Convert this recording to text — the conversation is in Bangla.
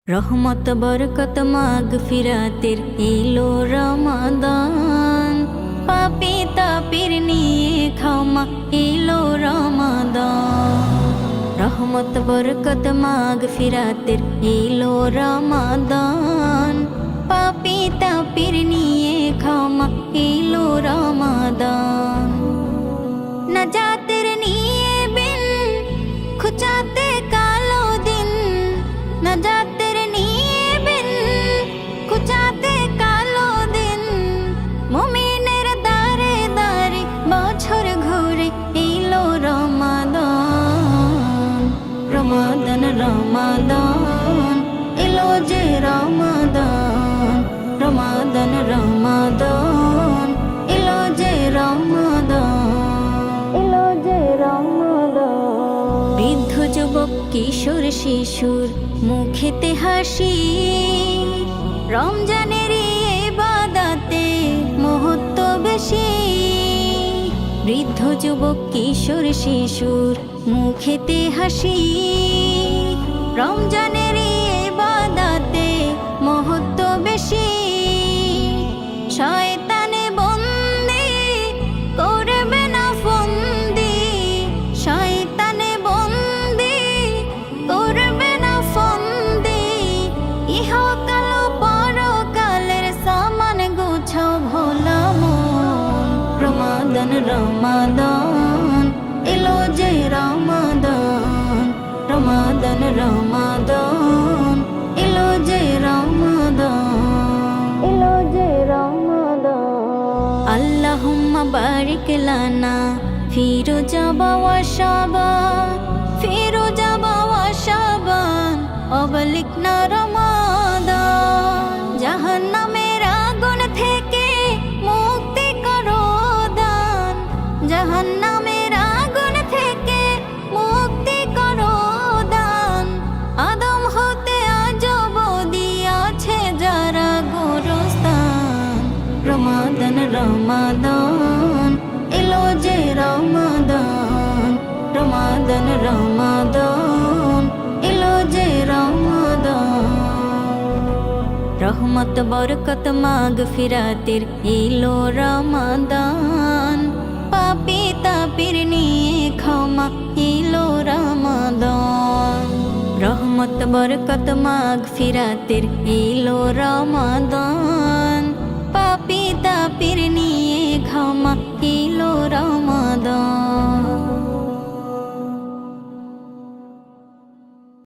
রহমত বরকত মাগফিরাতের এলো রমাদান, পাপী তাপির নিয়ে ক্ষমা এলো রমাদান। রহমত বরকত মাগফিরাতের এলো রমাদান, পাপী তাপির নিয়ে ক্ষমা এলো রমাদান। নাজাতের নিয়ে বিন খুচাতে কালো দিন, নাজাতের নিয়ে বিন খুচাতে কালো দিন। মুমিনের দারে দারে বছর ঘুরে এলো রমাদান, রমাদান রমাদান এলো যে রমাদান, রমাদান রমাদান এলো যে রমাদান, এলো যে রমাদান। বৃদ্ধ যুবক কিশোর শিশুর মুখেতে হাসি, রমজানের ইবাদতে মহত্ব বেশি। বৃদ্ধ যুবক কিশোর শিশুর মুখেতে হাসি, রমজানের ইবাদতে মহত্ব বেশি। শয়তানে বন্দী করবে না ফন্দি, শয়তানে বন্দী করবে না ফন্দি। ইহকাল পরকালের সামান গুছাও ভোলা মন। রমাদান রমাদান এলো যে রমাদান, রমাদান রমাদান এলো যে রমাদান, এলো যে রমাদান। আল্লাহুম্মা বারিক লানা ফি রজবা ওয়া শাবান, ফি রজবা ওয়া শাবান অবলিকনা রমাদান। জাহান্নামের আগুন থেকে মুক্তি করো দান, জাহান্নামের আগুন থেকে মুক্তি করো দান। আদম হতে আজ অবধি আছে যারা গোরস্থান। রমাদান রমাদান এলো যে রমাদান, রমাদান রমাদান এলো যে রমাদান। রহমত বরকত মাগফিরাতের এলো রমাদান, পাপী তাপির নিয়ে ক্ষমা এলো রমাদান। রহমত বরকত মাগফিরাতের এলো রমাদান, পাপী তাপির নিয়ে ক্ষমা এলো রমাদান।